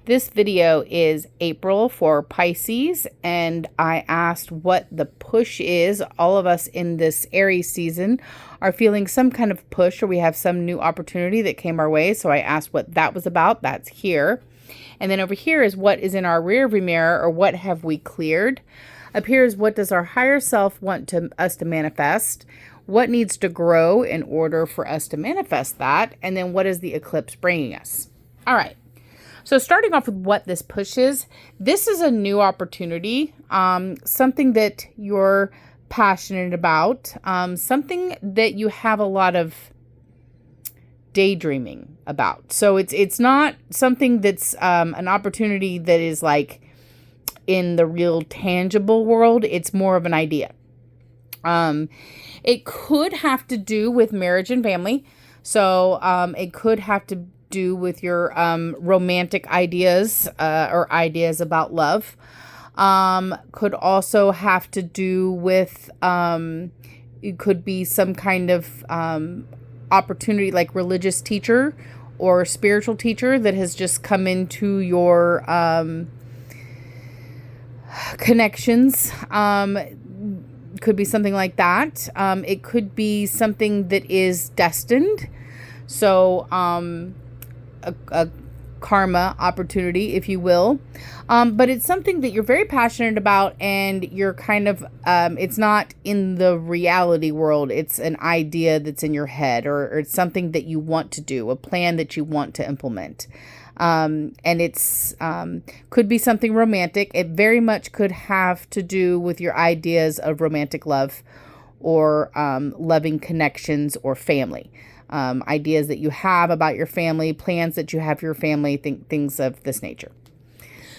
This video is April for Pisces, and I asked what the push is. All of us in this Aries season are feeling some kind of push, or we have some new opportunity that came our way. So I asked what that was about. That's here. And then over here is what is in our rear view mirror, or what have we cleared. Up here is what does our higher self want us to manifest? What needs to grow in order for us to manifest that? And then what is the eclipse bringing us? All right. So starting off with what this push is, this is a new opportunity, something that you're passionate about, something that you have a lot of daydreaming about. So it's not something that's an opportunity that is like in the real tangible world. It's more of an idea. It could have to do with marriage and family. So it could have to do with your romantic ideas or ideas about love. Could also have to do with it could be some kind of opportunity, like religious teacher or spiritual teacher that has just come into your connections. Could be something like that. It could be something that is destined. So a karma opportunity, if you will. But it's something that you're very passionate about, and you're kind of, it's not in the reality world. It's an idea that's in your head, or it's something that you want to do, a plan that you want to implement. And it's, could be something romantic. It very much could have to do with your ideas of romantic love, or loving connections, or family. Ideas that you have about your family, plans that you have for your family, things of this nature.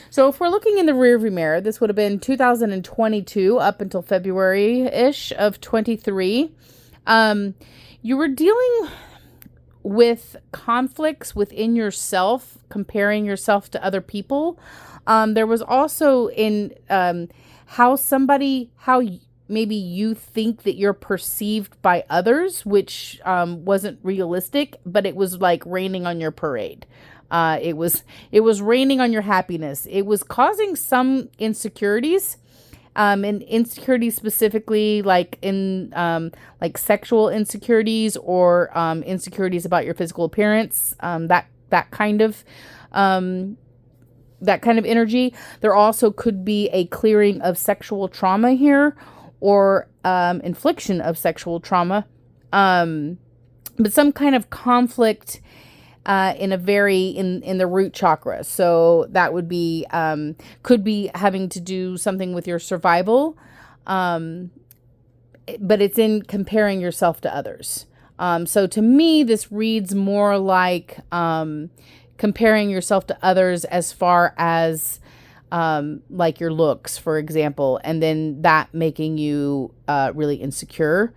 So if we're looking in the rearview mirror, this would have been 2022 up until February-ish of 23. You were dealing with conflicts within yourself, comparing yourself to other people. There was also in how maybe you think that you're perceived by others, which wasn't realistic, but it was like raining on your parade. It was raining on your happiness. It was causing some insecurities, and insecurities specifically like in like sexual insecurities, or insecurities about your physical appearance, that kind of energy. There also could be a clearing of sexual trauma here, or infliction of sexual trauma, but some kind of conflict in the root chakra. So that would be could be having to do something with your survival, but it's in comparing yourself to others. So to me, this reads more like comparing yourself to others as far as like your looks, for example, and then that making you really insecure,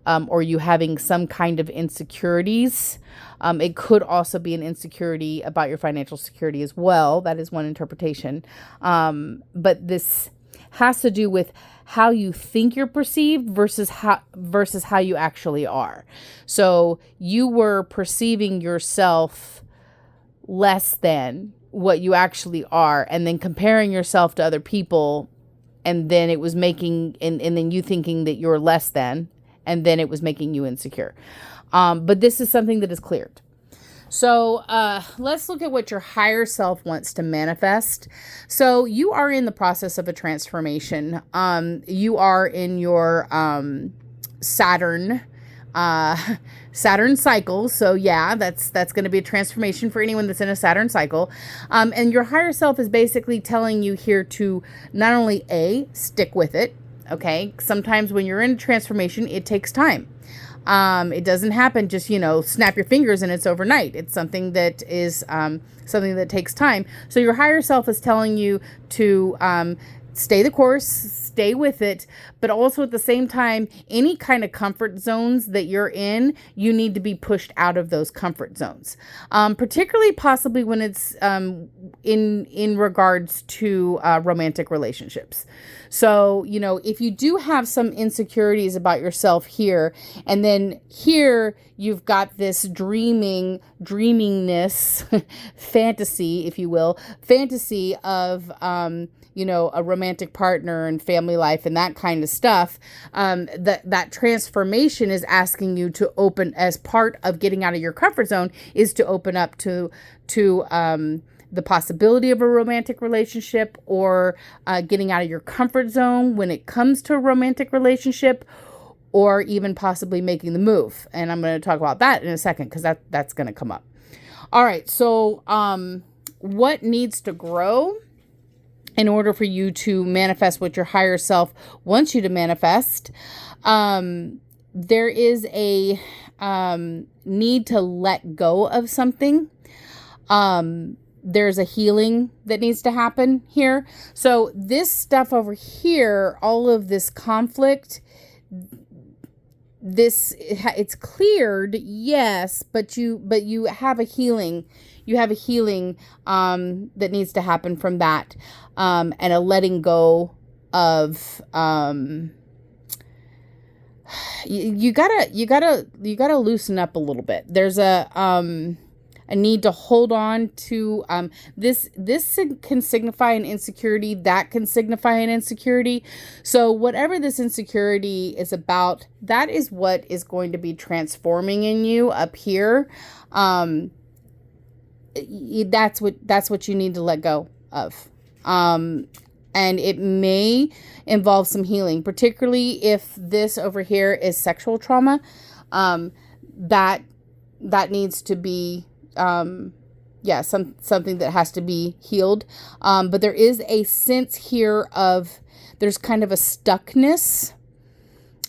or you having some kind of insecurities. It could also be an insecurity about your financial security as well. That is one interpretation. But this has to do with how you think you're perceived versus how you actually are. So you were perceiving yourself less than what you actually are, and then comparing yourself to other people, and then it was making, and then you thinking that you're less than, and then it was making you insecure. But this is something that is cleared. So let's look at what your higher self wants to manifest. So you are in the process of a transformation. You are in your Saturn cycle. So yeah, that's going to be a transformation for anyone that's in a Saturn cycle. And your higher self is basically telling you here to not only stick with it. Okay. Sometimes when you're in a transformation, it takes time. It doesn't happen just, snap your fingers and it's overnight. It's something that is something that takes time. So your higher self is telling you to stay the course, stay with it, but also at the same time, any kind of comfort zones that you're in, you need to be pushed out of those comfort zones, particularly possibly when it's in regards to romantic relationships. So, you know, if you do have some insecurities about yourself here, and then here you've got this dreamingness, fantasy, if you will, fantasy of, you know, a romantic partner and family life and that kind of stuff, that transformation is asking you to open, as part of getting out of your comfort zone, is to open up to the possibility of a romantic relationship, or getting out of your comfort zone when it comes to a romantic relationship, or even possibly making the move. And I'm going to talk about that in a second, because that's going to come up. All right. So what needs to grow in order for you to manifest what your higher self wants you to manifest? There is a need to let go of something. There's a healing that needs to happen here. So this stuff over here, all of this conflict, it's cleared, yes, but you have a healing. You have a healing that needs to happen from that, and a letting go of. You gotta loosen up a little bit. There's a need to hold on to this can signify an insecurity, that can signify an insecurity. So whatever this insecurity is about, that is what is going to be transforming in you up here. That's what you need to let go of. And it may involve some healing, particularly if this over here is sexual trauma. That needs to be something that has to be healed. But there is a sense here of, there's kind of a stuckness.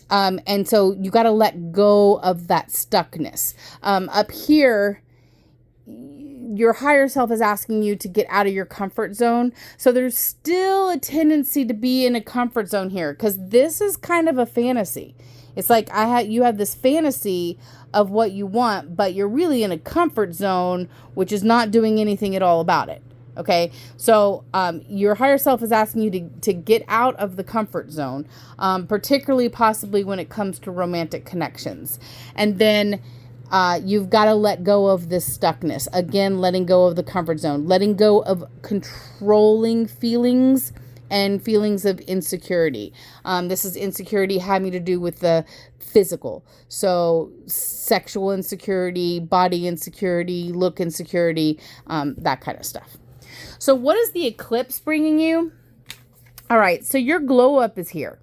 And so you got to let go of that stuckness. Up here, your higher self is asking you to get out of your comfort zone. So there's still a tendency to be in a comfort zone here, because this is kind of a fantasy. It's like you have this fantasy of what you want, but you're really in a comfort zone, which is not doing anything at all about it. Okay. So, your higher self is asking you to get out of the comfort zone, particularly possibly when it comes to romantic connections. And then, you've got to let go of this stuckness. Again, letting go of the comfort zone, letting go of controlling feelings and feelings of insecurity. This is insecurity having to do with the physical. So sexual insecurity, body insecurity, look insecurity, that kind of stuff. So what is the eclipse bringing you? All right. So your glow up is here.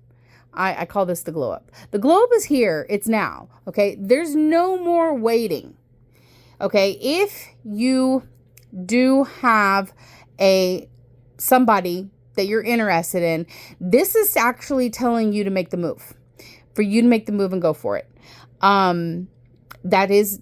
I call this the glow up. The glow up is here. It's now. Okay. There's no more waiting. Okay. If you do have somebody that you're interested in, this is actually telling you to make the move, for you to make the move and go for it. That is,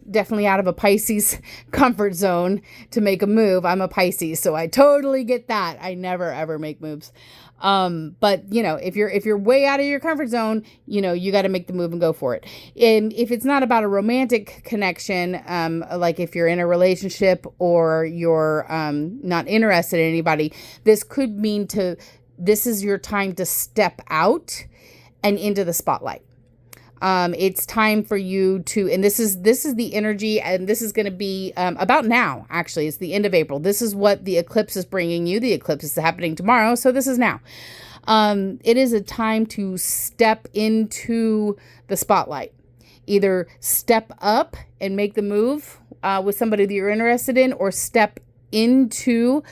definitely out of a Pisces comfort zone to make a move. I'm a Pisces, so I totally get that. I never, ever make moves. But if you're way out of your comfort zone, you got to make the move and go for it. And if it's not about a romantic connection, like if you're in a relationship or you're, not interested in anybody, this could mean this is your time to step out and into the spotlight. It's time for you to, and this is the energy, and this is going to be about now. Actually, it's the end of April. This is what the eclipse is bringing you. The eclipse is happening tomorrow, so this is now. It is a time to step into the spotlight. Either step up and make the move with somebody that you're interested in, or step into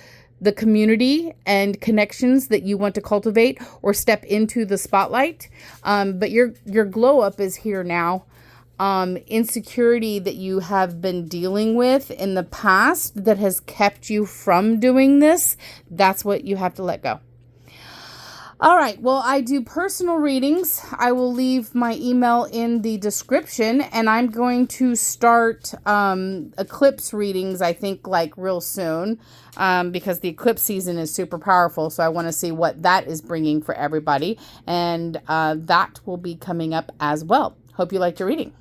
the community and connections that you want to cultivate, or step into the spotlight. But your glow up is here now. Insecurity that you have been dealing with in the past that has kept you from doing this, that's what you have to let go. All right. Well, I do personal readings. I will leave my email in the description, and I'm going to start eclipse readings, I think, like real soon, because the eclipse season is super powerful. So I want to see what that is bringing for everybody, and that will be coming up as well. Hope you liked your reading.